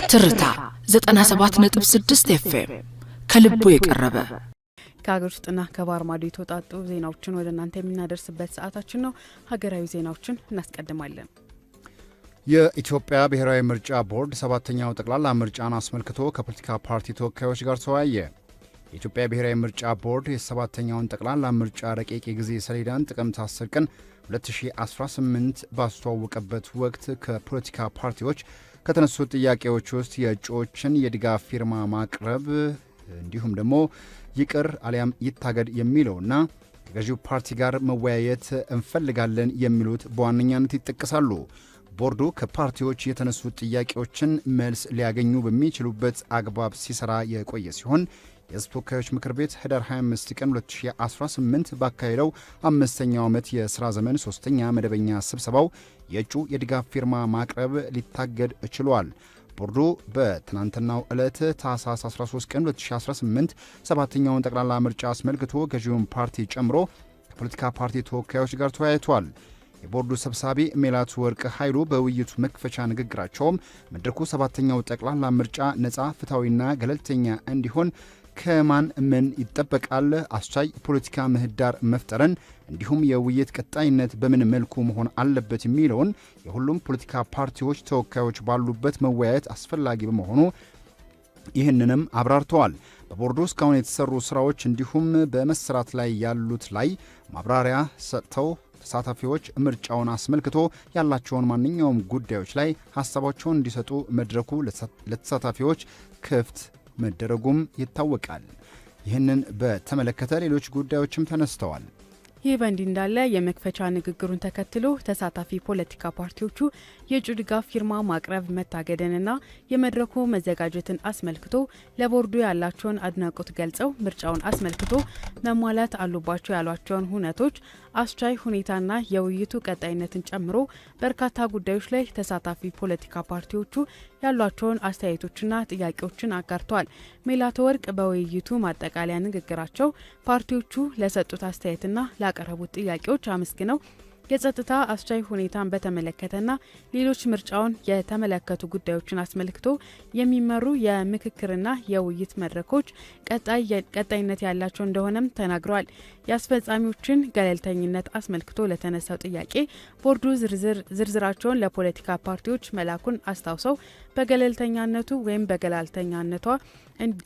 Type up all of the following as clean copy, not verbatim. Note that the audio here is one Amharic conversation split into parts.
ትርታ 97.6 ኤፍኤም ከልቦ የቀረበ ከሀገር ውስጥና ከባህር ማዶ የተወጣጡ ዜናዎችን ወደ እናንተ የምናደርስበት ሰዓታችን ነው። ሀገራዊ ዜናዎችን እናስቀድማለን። የኢትዮጵያ ብሔራዊ ምርጫ ቦርድ 7ኛው ጠቅላላ ምርጫን አስመልክቶ ከፖለቲካ ፓርቲ ተወካዮች ጋር ተወያየ። የኢትዮጵያ ብሔራዊ ምርጫ ቦርድ የ7ኛውን ጠቅላላ ምርጫ ረቂቅ የጊዜ ሰሌዳን ጥቅምት 10 ቀን 2018 ባስተዋወቀበት ወቅት ከፖለቲካ ፓርቲዎች ከተነሱት ጥያቄዎች ውስጥ የእጩዎችን የድጋፍ ፊርማ ማቅረብ እንዲሁም ደግሞ ይቅር አሊያም ይታገድ የሚለውና ከገዢው ፓርቲ ጋር መወያየት እንፈልጋለን የሚሉት በዋነኛነት ይጠቀሳሉ። ቦርዱ ከፓርቲዎች የተነሱት ጥያቄዎችን መልስ ሊያገኙ በሚችሉበት አግባብ ሲሰራ የቆየ ሲሆን የሕዝብ ተወካዮች ምክር ቤት ህዳር 25 ቀን 2018 ባካሄደው 5ኛው ዓመት የሥራ ዘመን 3ኛ መደበኛ ስብሰባው የእጩ የድጋፍ ፊርማ ማቅረብ ሊታገድ ችሏል። ቦርዱ በትናንትናው ዕለት ታህሳስ 13 ቀን 2018 7ኛውን ጠቅላላ ምርጫ አስመልክቶ ገዢውን ፓርቲ ጨምሮ ከፖለቲካ ፓርቲ ተወካዮች ጋር ተወያይቷል። የቦርዱ ሰብሳቢ ሜላት ወርቅ ኃይሉ በውይይቱ መክፈቻ ንግግራቸውም መድረኩ 7ኛው ጠቅላላ ምርጫ ነፃ፣ ፍትሐዊና ገለልተኛ እንዲሆን ከማን ምን ይጠበቃል፣ አስቻይ ፖለቲካ ምህዳር መፍጠርን እንዲሁም የውይይት ቀጣይነት በምን መልኩ መሆን አለበት የሚለውን የሁሉም ፖለቲካ ፓርቲዎች ተወካዮች ባሉበት መወያየት አስፈላጊ በመሆኑ ይህንንም አብራርተዋል። በቦርዱ እስካሁን የተሰሩ ስራዎች እንዲሁም በመሰራት ላይ ያሉት ላይ ማብራሪያ ሰጥተው ተሳታፊዎች ምርጫውን አስመልክቶ ያላቸውን ማንኛውም ጉዳዮች ላይ ሀሳባቸውን እንዲሰጡ መድረኩ ለተሳታፊዎች ክፍት መደረጉም ይታወቃል። ይህንን በተመለከተ ሌሎች ጉዳዮችም ተነስተዋል። ይህ በእንዲህ እንዳለ የመክፈቻ ንግግሩን ተከትሎ ተሳታፊ ፖለቲካ ፓርቲዎቹ የእጩ ድጋፍ ፊርማ ማቅረብ መታገድንና የመድረኩ መዘጋጀትን አስመልክቶ ለቦርዱ ያላቸውን አድናቆት ገልጸው ምርጫውን አስመልክቶ መሟላት አሉባቸው ያሏቸውን ሁነቶች፣ አስቻይ ሁኔታና የውይይቱ ቀጣይነትን ጨምሮ በርካታ ጉዳዮች ላይ ተሳታፊ ፖለቲካ ፓርቲዎቹ ያሏቸውን አስተያየቶችና ጥያቄዎችን አጋርተዋል። ሜላትወርቅ በውይይቱ ማጠቃለያ ንግግራቸው ፓርቲዎቹ ለሰጡት አስተያየትና ላቀረቡት ጥያቄዎች አመስግነው የጸጥታ አስቻይ ሁኔታን በተመለከተና ሌሎች ምርጫውን የተመለከቱ ጉዳዮችን አስመልክቶ የሚመሩ የምክክርና የውይይት መድረኮች ቀጣይነት ያላቸው እንደሆነም ተናግረዋል። የአስፈጻሚዎችን ገለልተኝነት አስመልክቶ ለተነሳው ጥያቄ ቦርዱ ዝርዝራቸውን ለፖለቲካ ፓርቲዎች መላኩን አስታውሰው በገለልተኛነቱ ወይም በገለልተኛነቷ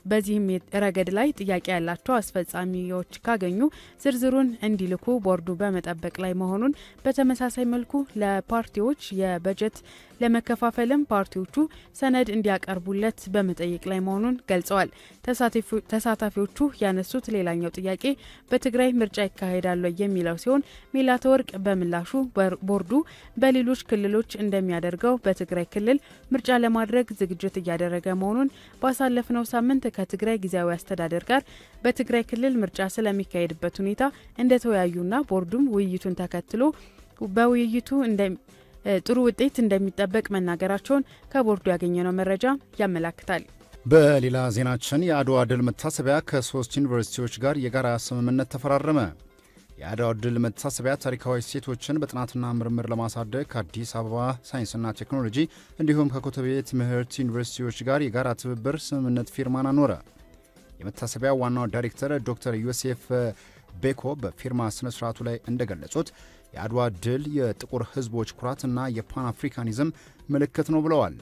በዚህም ረገድ ላይ ጥያቄ ያላቸው አስፈጻሚዎች ካገኙ ዝርዝሩን እንዲልኩ ቦርዱ በመጠበቅ ላይ መሆኑን፣ በተመሳሳይ መልኩ ለፓርቲዎች የበጀት ለመከፋፈልም ፓርቲዎቹ ሰነድ እንዲያቀርቡለት በመጠየቅ ላይ መሆኑን ገልጸዋል። ተሳታፊዎቹ ያነሱት ሌላኛው ጥያቄ በትግራይ ምርጫ ይካሄዳል የሚለው ሲሆን ሜላትወርቅ በምላሹ ቦርዱ በሌሎች ክልሎች እንደሚያደርገው በትግራይ ክልል ምርጫ ለማድረግ ዝግጅት እያደረገ መሆኑን፣ ባሳለፍነው ሳምንት ከትግራይ ጊዜያዊ አስተዳደር ጋር በትግራይ ክልል ምርጫ ስለሚካሄድበት ሁኔታ እንደተወያዩና ቦርዱም ውይይቱን ተከትሎ በውይይቱ ጥሩ ውጤት እንደሚጠበቅ መናገራቸውን ከቦርዱ ያገኘነው መረጃ ያመላክታል። በሌላ ዜናችን የአድዋ ድል መታሰቢያ ከ3 ዩኒቨርሲቲዎች ጋር የጋራ ስምምነት ተፈራረመ። የአድዋ ድል መታሰቢያ ታሪካዊ እሴቶችን በጥናትና ምርምር ለማሳደግ ከአዲስ አበባ ሳይንስና ቴክኖሎጂ እንዲሁም ከኮተቤ ትምህርት ዩኒቨርሲቲዎች ጋር የጋራ ትብብር ስምምነት ፊርማን አኖረ። የመታሰቢያ ዋናው ዳይሬክተር ዶክተር ዮሴፍ ቤኮ በፊርማ ስነስርዓቱ ላይ እንደገለጹት የአድዋ ድል የጥቁር ሕዝቦች ኩራትና የፓን አፍሪካኒዝም ምልክት ነው ብለዋል።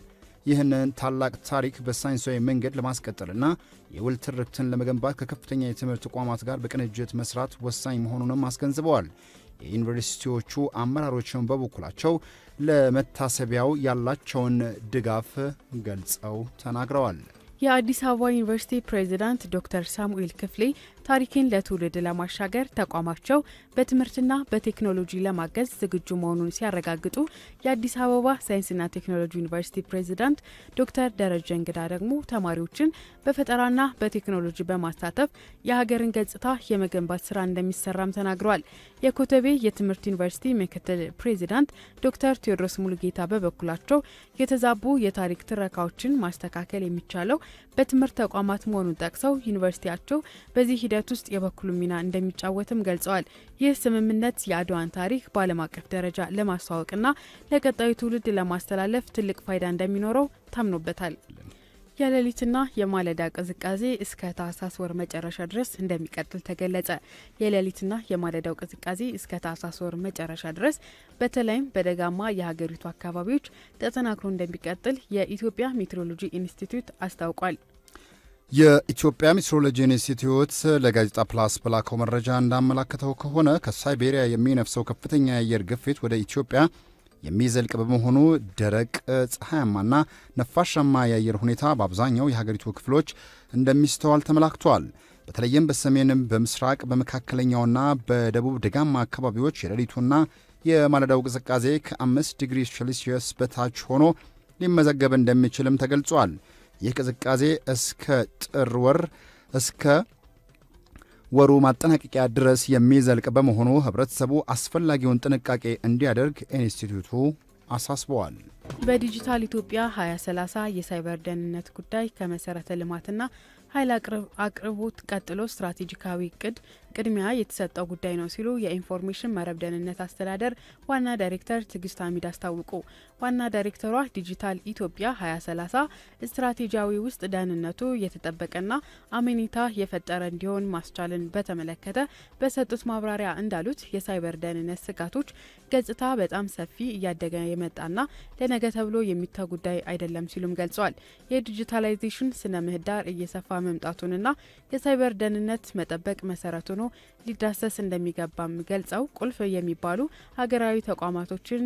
ይህንን ታላቅ ታሪክ በሳይንሳዊ መንገድ ለማስቀጠልና የውል ትርክትን ለመገንባት ከከፍተኛ የትምህርት ተቋማት ጋር በቅንጅት መስራት ወሳኝ መሆኑንም አስገንዝበዋል። የዩኒቨርሲቲዎቹ አመራሮችን በበኩላቸው ለመታሰቢያው ያላቸውን ድጋፍ ገልጸው ተናግረዋል። የአዲስ አበባ ዩኒቨርሲቲ ፕሬዚዳንት ዶክተር ሳሙኤል ክፍሌ ታሪክን ለትውልድ ለማሻገር ተቋማቸው በትምህርትና በቴክኖሎጂ ለማገዝ ዝግጁ መሆኑን ሲያረጋግጡ፣ የአዲስ አበባ ሳይንስና ቴክኖሎጂ ዩኒቨርሲቲ ፕሬዚዳንት ዶክተር ደረጀ እንግዳ ደግሞ ተማሪዎችን በፈጠራና በቴክኖሎጂ በማሳተፍ የሀገርን ገጽታ የመገንባት ስራ እንደሚሰራም ተናግረዋል። የኮተቤ የትምህርት ዩኒቨርሲቲ ምክትል ፕሬዚዳንት ዶክተር ቴዎድሮስ ሙሉጌታ በበኩላቸው የተዛቡ የታሪክ ትረካዎችን ማስተካከል የሚቻለው በትምህርት ተቋማት መሆኑን ጠቅሰው ዩኒቨርሲቲያቸው በዚህ ሂደት ውስጥ የበኩሉን ሚና እንደሚጫወትም ገልጸዋል። ይህ ስምምነት የአድዋን ታሪክ በዓለም አቀፍ ደረጃ ለማስተዋወቅና ለቀጣዩ ትውልድ ለማስተላለፍ ትልቅ ፋይዳ እንደሚኖረው ታምኖበታል። የሌሊትና የማለዳ ቅዝቃዜ እስከ ታህሳስ ወር መጨረሻ ድረስ እንደሚቀጥል ተገለጸ። የሌሊትና የማለዳው ቅዝቃዜ እስከ ታህሳስ ወር መጨረሻ ድረስ በተለይም በደጋማ የሀገሪቱ አካባቢዎች ተጠናክሮ እንደሚቀጥል የኢትዮጵያ ሜትሮሎጂ ኢንስቲትዩት አስታውቋል። የኢትዮጵያ ሜትሮሎጂ ኢንስቲትዩት ለጋዜጣ ፕላስ በላከው መረጃ እንዳመላከተው ከሆነ ከሳይቤሪያ የሚነፍሰው ከፍተኛ የአየር ግፊት ወደ ኢትዮጵያ የሚዘልቅ በመሆኑ ደረቅ ፀሐያማና ነፋሻማ የአየር ሁኔታ በአብዛኛው የሀገሪቱ ክፍሎች እንደሚስተዋል ተመላክቷል። በተለይም በሰሜን፣ በምስራቅ፣ በመካከለኛውና በደቡብ ደጋማ አካባቢዎች የሌሊቱና የማለዳው ቅዝቃዜ ከ5 ዲግሪ ሴልሲየስ በታች ሆኖ ሊመዘገብ እንደሚችልም ተገልጿል። ይህ ቅዝቃዜ እስከ ጥር ወር እስከ ወሩ ማጠናቀቂያ ድረስ የሚዘልቅ በመሆኑ ህብረተሰቡ አስፈላጊውን ጥንቃቄ እንዲያደርግ ኢንስቲትዩቱ አሳስበዋል። በዲጂታል ኢትዮጵያ 2030 የሳይበር ደህንነት ጉዳይ ከመሰረተ ልማትና ኃይል አቅርቦት ቀጥሎ ስትራቴጂካዊ እቅድ ቅድሚያ የተሰጠው ጉዳይ ነው ሲሉ የኢንፎርሜሽን መረብ ደህንነት አስተዳደር ዋና ዳይሬክተር ትዕግስት አሚድ አስታወቁ። ዋና ዳይሬክተሯ ዲጂታል ኢትዮጵያ 2030 ስትራቴጂያዊ ውስጥ ደህንነቱ የተጠበቀና አመኔታ የፈጠረ እንዲሆን ማስቻልን በተመለከተ በሰጡት ማብራሪያ እንዳሉት የሳይበር ደህንነት ስጋቶች ገጽታ በጣም ሰፊ እያደገ የመጣና ለነገ ተብሎ የሚተው ጉዳይ አይደለም ሲሉም ገልጸዋል። የዲጂታላይዜሽን ስነ ምህዳር እየሰፋ መምጣቱንና የሳይበር ደህንነት መጠበቅ መሰረቱ ሆኖ ሊዳሰስ እንደሚገባም ገልጸው ቁልፍ የሚባሉ ሀገራዊ ተቋማቶችን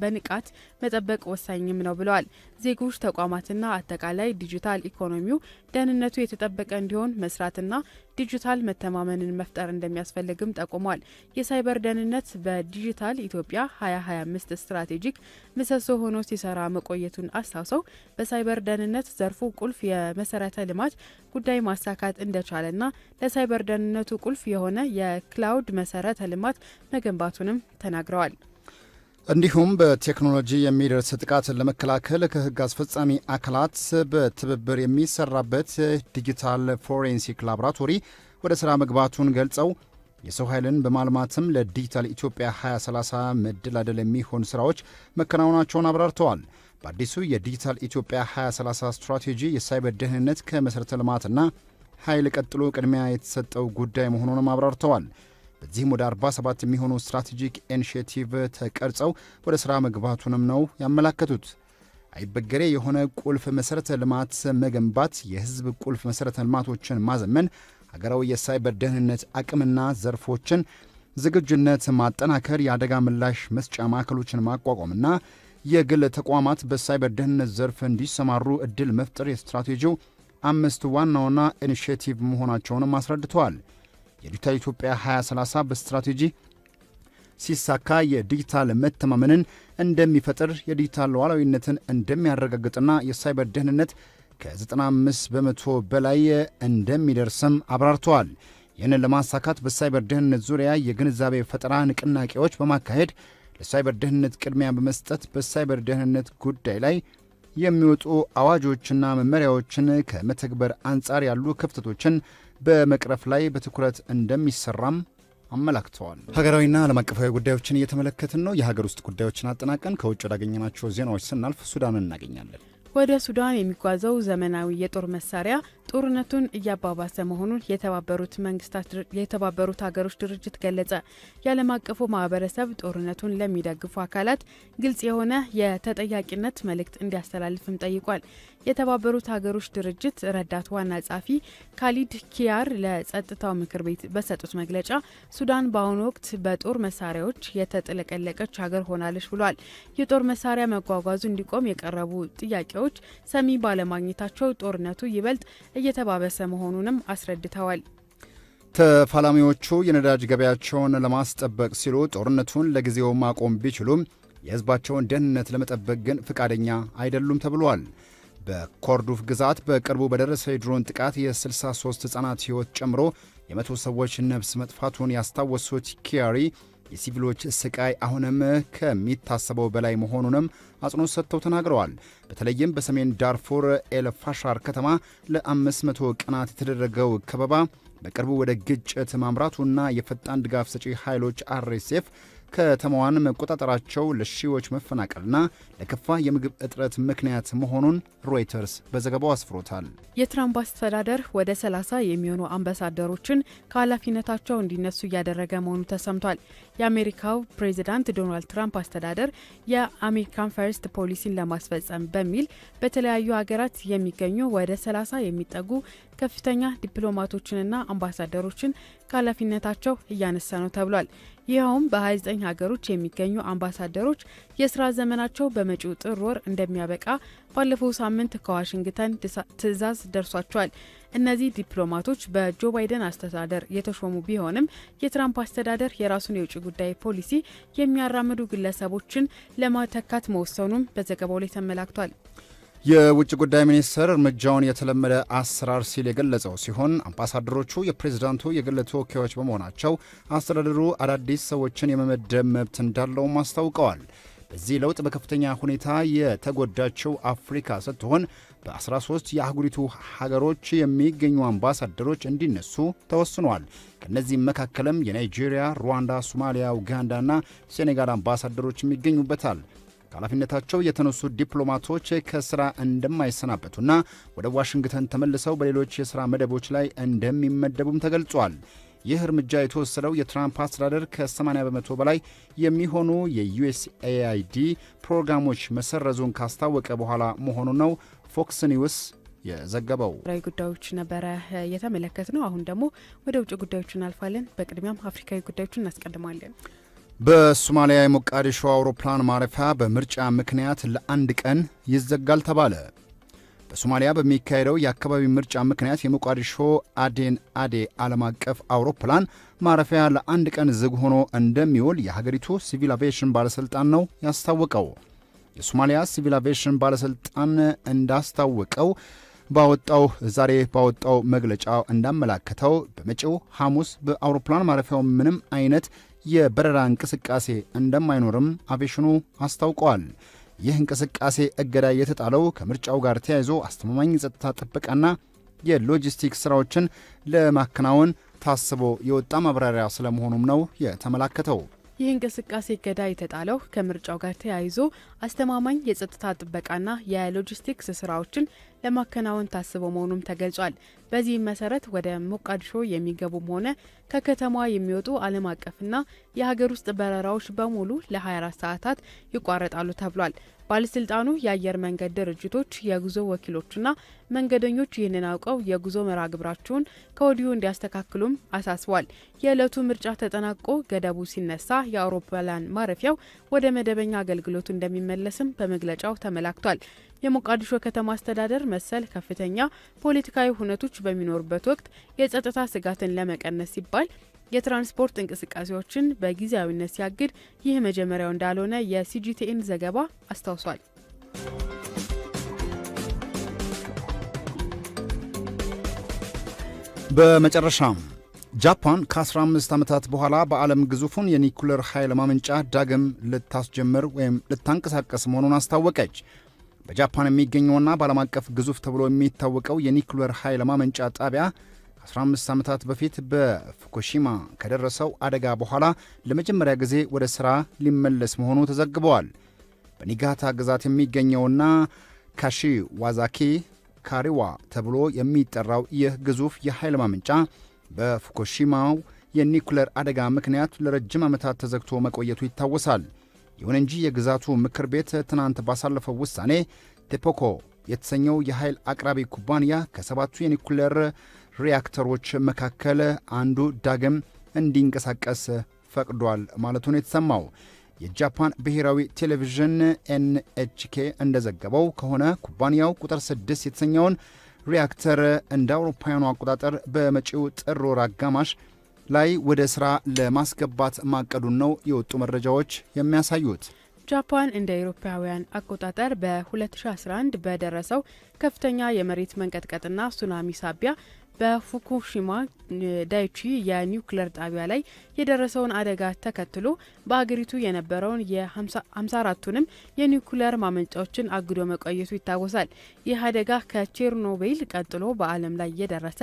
በንቃት መጠበቅ ወሳኝም ነው ብለዋል። ዜጎች፣ ተቋማትና አጠቃላይ ዲጂታል ኢኮኖሚው ደህንነቱ የተጠበቀ እንዲሆን መስራትና ዲጂታል መተማመንን መፍጠር እንደሚያስፈልግም ጠቁሟል። የሳይበር ደህንነት በዲጂታል ኢትዮጵያ 2025 ስትራቴጂክ ምሰሶ ሆኖ ሲሰራ መቆየቱን አስታውሰው በሳይበር ደህንነት ዘርፉ ቁልፍ የመሰረተ ልማት ጉዳይ ማሳካት እንደቻለና ለሳይበር ደህንነቱ ቁልፍ የሆነ የክላውድ መሰረተ ልማት መገንባቱንም ተናግረዋል። እንዲሁም በቴክኖሎጂ የሚደርስ ጥቃትን ለመከላከል ከህግ አስፈጻሚ አካላት በትብብር የሚሰራበት ዲጂታል ፎሬንሲክ ላቦራቶሪ ወደ ሥራ መግባቱን ገልጸው የሰው ኃይልን በማልማትም ለዲጂታል ኢትዮጵያ 2030 መደላደል የሚሆን ሥራዎች መከናወናቸውን አብራርተዋል። በአዲሱ የዲጂታል ኢትዮጵያ 2030 ስትራቴጂ የሳይበር ደህንነት ከመሠረተ ልማትና ኃይል ቀጥሎ ቅድሚያ የተሰጠው ጉዳይ መሆኑንም አብራርተዋል። በዚህም ወደ 47 የሚሆኑ ስትራቴጂክ ኢኒሼቲቭ ተቀርጸው ወደ ሥራ መግባቱንም ነው ያመላከቱት። አይበገሬ የሆነ ቁልፍ መሠረተ ልማት መገንባት፣ የሕዝብ ቁልፍ መሠረተ ልማቶችን ማዘመን፣ ሀገራዊ የሳይበር ደህንነት አቅምና ዘርፎችን ዝግጁነት ማጠናከር፣ የአደጋ ምላሽ መስጫ ማዕከሎችን ማቋቋምና የግል ተቋማት በሳይበር ደህንነት ዘርፍ እንዲሰማሩ ዕድል መፍጠር የስትራቴጂው 5 ዋና ዋና ኢኒሼቲቭ መሆናቸውንም አስረድተዋል። የዲጂታል ኢትዮጵያ 2030 በስትራቴጂ ሲሳካ የዲጂታል መተማመንን እንደሚፈጥር፣ የዲጂታል ሉዓላዊነትን እንደሚያረጋግጥና የሳይበር ደህንነት ከ95 በመቶ በላይ እንደሚደርስም አብራርተዋል። ይህንን ለማሳካት በሳይበር ደህንነት ዙሪያ የግንዛቤ ፈጠራ ንቅናቄዎች በማካሄድ ለሳይበር ደህንነት ቅድሚያ በመስጠት በሳይበር ደህንነት ጉዳይ ላይ የሚወጡ አዋጆችና መመሪያዎችን ከመተግበር አንጻር ያሉ ክፍተቶችን በመቅረፍ ላይ በትኩረት እንደሚሰራም አመላክተዋል። ሀገራዊና ዓለም አቀፋዊ ጉዳዮችን እየተመለከትን ነው። የሀገር ውስጥ ጉዳዮችን አጠናቀን ከውጭ ወዳገኘናቸው ዜናዎች ስናልፍ ሱዳንን እናገኛለን። ወደ ሱዳን የሚጓዘው ዘመናዊ የጦር መሳሪያ ጦርነቱን እያባባሰ መሆኑን የተባበሩት ሀገሮች ድርጅት ገለጸ። የዓለም አቀፉ ማህበረሰብ ጦርነቱን ለሚደግፉ አካላት ግልጽ የሆነ የተጠያቂነት መልእክት እንዲያስተላልፍም ጠይቋል። የተባበሩት ሀገሮች ድርጅት ረዳት ዋና ጸሐፊ ካሊድ ኪያር ለጸጥታው ምክር ቤት በሰጡት መግለጫ ሱዳን በአሁኑ ወቅት በጦር መሳሪያዎች የተጥለቀለቀች ሀገር ሆናለች ብሏል። የጦር መሳሪያ መጓጓዙ እንዲቆም የቀረቡ ጥያቄዎች ሰሚ ባለማግኘታቸው ጦርነቱ ይበልጥ እየተባበሰ መሆኑንም አስረድተዋል። ተፋላሚዎቹ የነዳጅ ገበያቸውን ለማስጠበቅ ሲሉ ጦርነቱን ለጊዜው ማቆም ቢችሉም የሕዝባቸውን ደህንነት ለመጠበቅ ግን ፈቃደኛ አይደሉም ተብሏል። በኮርዱፍ ግዛት በቅርቡ በደረሰ የድሮን ጥቃት የ63 ሕፃናት ሕይወት ጨምሮ የ100 ሰዎች ነፍስ መጥፋቱን ያስታወሱት ኪያሪ የሲቪሎች ስቃይ አሁንም ከሚታሰበው በላይ መሆኑንም አጽንኦት ሰጥተው ተናግረዋል። በተለይም በሰሜን ዳርፉር ኤልፋሻር ከተማ ለ500 ቀናት የተደረገው ከበባ በቅርቡ ወደ ግጭት ማምራቱና የፈጣን ድጋፍ ሰጪ ኃይሎች RSF ከተማዋን መቆጣጠራቸው ለሺዎች መፈናቀልና ለከፋ የምግብ እጥረት ምክንያት መሆኑን ሮይተርስ በዘገባው አስፍሮታል። የትራምፕ አስተዳደር ወደ 30 የሚሆኑ አምባሳደሮችን ከኃላፊነታቸው እንዲነሱ እያደረገ መሆኑ ተሰምቷል። የአሜሪካው ፕሬዚዳንት ዶናልድ ትራምፕ አስተዳደር የአሜሪካን ፈርስት ፖሊሲን ለማስፈጸም በሚል በተለያዩ ሀገራት የሚገኙ ወደ 30 የሚጠጉ ከፍተኛ ዲፕሎማቶችንና አምባሳደሮችን ከኃላፊነታቸው እያነሳ ነው ተብሏል። ይኸውም በ29 ሀገሮች የሚገኙ አምባሳደሮች የስራ ዘመናቸው በመጪው ጥር ወር እንደሚያበቃ ባለፈው ሳምንት ከዋሽንግተን ትዕዛዝ ደርሷቸዋል። እነዚህ ዲፕሎማቶች በጆ ባይደን አስተዳደር የተሾሙ ቢሆንም የትራምፕ አስተዳደር የራሱን የውጭ ጉዳይ ፖሊሲ የሚያራምዱ ግለሰቦችን ለማተካት መወሰኑም በዘገባው ላይ ተመላክቷል። የውጭ ጉዳይ ሚኒስቴር እርምጃውን የተለመደ አሰራር ሲል የገለጸው ሲሆን አምባሳደሮቹ የፕሬዝዳንቱ የግል ተወካዮች በመሆናቸው አስተዳደሩ አዳዲስ ሰዎችን የመመደብ መብት እንዳለውም አስታውቀዋል። በዚህ ለውጥ በከፍተኛ ሁኔታ የተጎዳቸው አፍሪካ ስትሆን በ13 የአህጉሪቱ ሀገሮች የሚገኙ አምባሳደሮች እንዲነሱ ተወስኗል። ከእነዚህም መካከልም የናይጄሪያ፣ ሩዋንዳ፣ ሶማሊያ፣ ኡጋንዳና ሴኔጋል አምባሳደሮችም ይገኙበታል። ከኃላፊነታቸው የተነሱ ዲፕሎማቶች ከስራ እንደማይሰናበቱና ወደ ዋሽንግተን ተመልሰው በሌሎች የሥራ መደቦች ላይ እንደሚመደቡም ተገልጿል። ይህ እርምጃ የተወሰደው የትራምፕ አስተዳደር ከ80 በመቶ በላይ የሚሆኑ የUSAID ፕሮግራሞች መሰረዙን ካስታወቀ በኋላ መሆኑ ነው ፎክስ ኒውስ የዘገበው። ብሔራዊ ጉዳዮች ነበረ የተመለከት ነው። አሁን ደግሞ ወደ ውጭ ጉዳዮች እናልፋለን። በቅድሚያም አፍሪካዊ ጉዳዮችን እናስቀድማለን። በሶማሊያ የሞቃዲሾ አውሮፕላን ማረፊያ በምርጫ ምክንያት ለአንድ ቀን ይዘጋል ተባለ። በሶማሊያ በሚካሄደው የአካባቢ ምርጫ ምክንያት የሞቃዲሾ አዴን አዴ ዓለም አቀፍ አውሮፕላን ማረፊያ ለአንድ ቀን ዝግ ሆኖ እንደሚውል የሀገሪቱ ሲቪል አቪዬሽን ባለሥልጣን ነው ያስታወቀው። የሶማሊያ ሲቪል አቪዬሽን ባለሥልጣን እንዳስታወቀው ዛሬ ባወጣው መግለጫ እንዳመላከተው በመጪው ሐሙስ በአውሮፕላን ማረፊያው ምንም አይነት የበረራ እንቅስቃሴ እንደማይኖርም አቪዬሽኑ አስታውቀዋል። ይህ እንቅስቃሴ እገዳ የተጣለው ከምርጫው ጋር ተያይዞ አስተማማኝ የጸጥታ ጥበቃና የሎጂስቲክስ ስራዎችን ለማከናወን ታስቦ የወጣ ማብራሪያ ስለመሆኑም ነው የተመላከተው። ይህ እንቅስቃሴ እገዳ የተጣለው ከምርጫው ጋር ተያይዞ አስተማማኝ የጸጥታ ጥበቃና የሎጂስቲክስ ስራዎችን ለማከናወን ታስቦ መሆኑም ተገልጿል። በዚህም መሰረት ወደ ሞቃዲሾ የሚገቡም ሆነ ከከተማዋ የሚወጡ ዓለም አቀፍና የሀገር ውስጥ በረራዎች በሙሉ ለ24 ሰዓታት ይቋረጣሉ ተብሏል። ባለስልጣኑ የአየር መንገድ ድርጅቶች፣ የጉዞ ወኪሎችና መንገደኞች ይህንን አውቀው የጉዞ መርሃ ግብራቸውን ከወዲሁ እንዲያስተካክሉም አሳስቧል። የዕለቱ ምርጫ ተጠናቆ ገደቡ ሲነሳ የአውሮፕላን ማረፊያው ወደ መደበኛ አገልግሎቱ እንደሚመለስም በመግለጫው ተመላክቷል። የሞቃዲሾ ከተማ አስተዳደር መሰል ከፍተኛ ፖለቲካዊ ሁነቶች በሚኖሩበት ወቅት የጸጥታ ስጋትን ለመቀነስ ሲባል የትራንስፖርት እንቅስቃሴዎችን በጊዜያዊነት ሲያግድ ይህ መጀመሪያው እንዳልሆነ የሲጂቲኤን ዘገባ አስታውሷል። በመጨረሻም ጃፓን ከ15 ዓመታት በኋላ በዓለም ግዙፉን የኒኩሌር ኃይል ማመንጫ ዳግም ልታስጀምር ወይም ልታንቀሳቀስ መሆኑን አስታወቀች። በጃፓን የሚገኘውና በዓለም አቀፍ ግዙፍ ተብሎ የሚታወቀው የኒኩሌር ኃይል ማመንጫ ጣቢያ 15 ዓመታት በፊት በፉኩሺማ ከደረሰው አደጋ በኋላ ለመጀመሪያ ጊዜ ወደ ሥራ ሊመለስ መሆኑ ተዘግበዋል። በኒጋታ ግዛት የሚገኘውና ካሺዋዛኪ ካሪዋ ተብሎ የሚጠራው ይህ ግዙፍ የኃይል ማመንጫ በፉኩሺማው የኒኩሌር አደጋ ምክንያት ለረጅም ዓመታት ተዘግቶ መቆየቱ ይታወሳል። ይሁን እንጂ የግዛቱ ምክር ቤት ትናንት ባሳለፈው ውሳኔ ቴፖኮ የተሰኘው የኃይል አቅራቢ ኩባንያ ከሰባቱ የኒኩሌር ሪያክተሮች መካከል አንዱ ዳግም እንዲንቀሳቀስ ፈቅዷል ማለቱን የተሰማው። የጃፓን ብሔራዊ ቴሌቪዥን NHK እንደዘገበው ከሆነ ኩባንያው ቁጥር 6 የተሰኘውን ሪያክተር እንደ አውሮፓውያኑ አቆጣጠር በመጪው ጥር ወር አጋማሽ ላይ ወደ ሥራ ለማስገባት ማቀዱን ነው የወጡ መረጃዎች የሚያሳዩት። ጃፓን እንደ አውሮፓውያን አቆጣጠር በ2011 በደረሰው ከፍተኛ የመሬት መንቀጥቀጥና ሱናሚ ሳቢያ በፉኩሺማ ዳይቺ የኒውክሌር ጣቢያ ላይ የደረሰውን አደጋ ተከትሎ በሀገሪቱ የነበረውን የ54ቱንም የኒውክሌር ማመንጫዎችን አግዶ መቆየቱ ይታወሳል። ይህ አደጋ ከቼርኖቤል ቀጥሎ በዓለም ላይ የደረሰ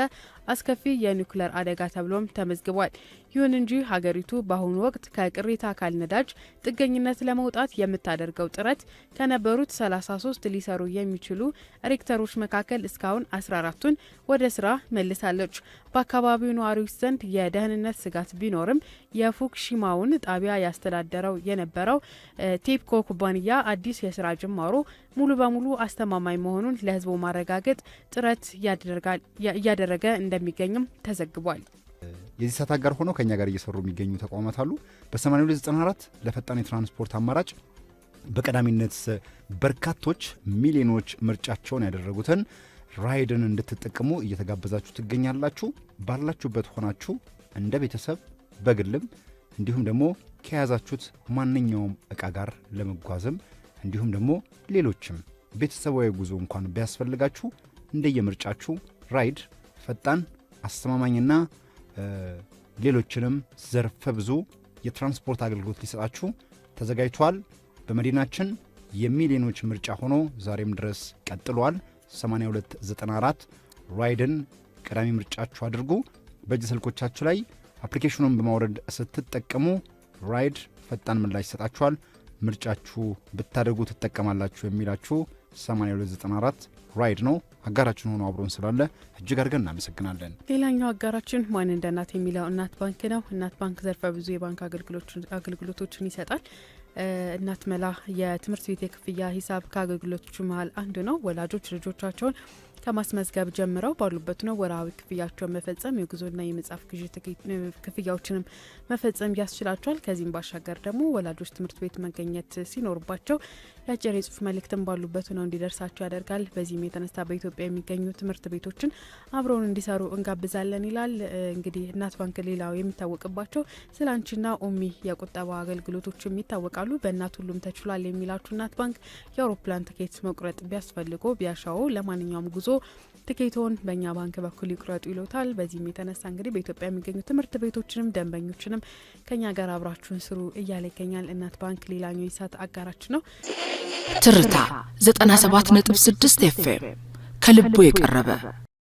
አስከፊ የኒውክሌር አደጋ ተብሎም ተመዝግቧል። ይሁን እንጂ ሀገሪቱ በአሁኑ ወቅት ከቅሪተ አካል ነዳጅ ጥገኝነት ለመውጣት የምታደርገው ጥረት ከነበሩት 33 ሊሰሩ የሚችሉ ሪክተሮች መካከል እስካሁን 14ቱን ወደ ስራ መልሳለች። በአካባቢው ነዋሪዎች ዘንድ የደህንነት ስጋት ቢኖርም የፉኩሺማውን ጣቢያ ያስተዳደረው የነበረው ቴፕኮ ኩባንያ አዲስ የስራ ጅማሮ ሙሉ በሙሉ አስተማማኝ መሆኑን ለሕዝቡ ማረጋገጥ ጥረት እያደረገ እንደሚገኝም ተዘግቧል። የዚህ ሰዓት አጋር ሆነው ከኛ ጋር እየሰሩ የሚገኙ ተቋማት አሉ። በ8294 ለፈጣን የትራንስፖርት አማራጭ በቀዳሚነት በርካቶች ሚሊዮኖች ምርጫቸውን ያደረጉትን ራይድን እንድትጠቀሙ እየተጋበዛችሁ ትገኛላችሁ። ባላችሁበት ሆናችሁ እንደ ቤተሰብ በግልም እንዲሁም ደግሞ ከያዛችሁት ማንኛውም እቃ ጋር ለመጓዝም እንዲሁም ደግሞ ሌሎችም ቤተሰባዊ ጉዞ እንኳን ቢያስፈልጋችሁ እንደየምርጫችሁ ራይድ ፈጣን አስተማማኝና ሌሎችንም ዘርፈ ብዙ የትራንስፖርት አገልግሎት ሊሰጣችሁ ተዘጋጅቷል። በመዲናችን የሚሊዮኖች ምርጫ ሆኖ ዛሬም ድረስ ቀጥሏል። 8294 ራይድን ቀዳሚ ምርጫችሁ አድርጉ። በእጅ ስልኮቻችሁ ላይ አፕሊኬሽኑን በማውረድ ስትጠቀሙ ራይድ ፈጣን ምላሽ ይሰጣችኋል። ምርጫችሁ ብታደርጉ ትጠቀማላችሁ የሚላችሁ 8294 ራይድ ነው። አጋራችን ሆኖ አብሮን ስላለ እጅግ አድርገን እናመሰግናለን። ሌላኛው አጋራችን ማን እንደ እናት የሚለው እናት ባንክ ነው። እናት ባንክ ዘርፈ ብዙ የባንክ አገልግሎቶችን ይሰጣል። እናት መላ የትምህርት ቤት የክፍያ ሂሳብ ከአገልግሎቶቹ መሀል አንዱ ነው። ወላጆች ልጆቻቸውን ከማስመዝገብ ጀምረው ባሉበት ነው ወርሃዊ ክፍያቸውን መፈጸም፣ የጉዞና የመጽሐፍ ግዢ ክፍያዎችንም መፈጸም ያስችላቸዋል። ከዚህም ባሻገር ደግሞ ወላጆች ትምህርት ቤት መገኘት ሲኖርባቸው የአጭር የጽሁፍ መልእክትን ባሉበት ነው እንዲደርሳቸው ያደርጋል። በዚህም የተነሳ በኢትዮጵያ የሚገኙ ትምህርት ቤቶችን አብረውን እንዲሰሩ እንጋብዛለን ይላል። እንግዲህ እናት ባንክ ሌላው የሚታወቅባቸው ስለ አንቺና ኦሚ የቁጠባ አገልግሎቶችም ይታወቃሉ። በእናት ሁሉም ተችሏል የሚላችሁ እናት ባንክ የአውሮፕላን ትኬት መቁረጥ ቢያስፈልጎ ቢያሻው ለማንኛውም ጉዞ ትኬቶን በእኛ ባንክ በኩል ይቁረጡ ይሎታል። በዚህም የተነሳ እንግዲህ በኢትዮጵያ የሚገኙ ትምህርት ቤቶችንም ደንበኞችንም ከኛ ጋር አብራችሁን ስሩ እያለ ይገኛል። እናት ባንክ ሌላኛው የሰዓት አጋራችን ነው። ትርታ 97.6 ኤፍኤም ከልቦ የቀረበ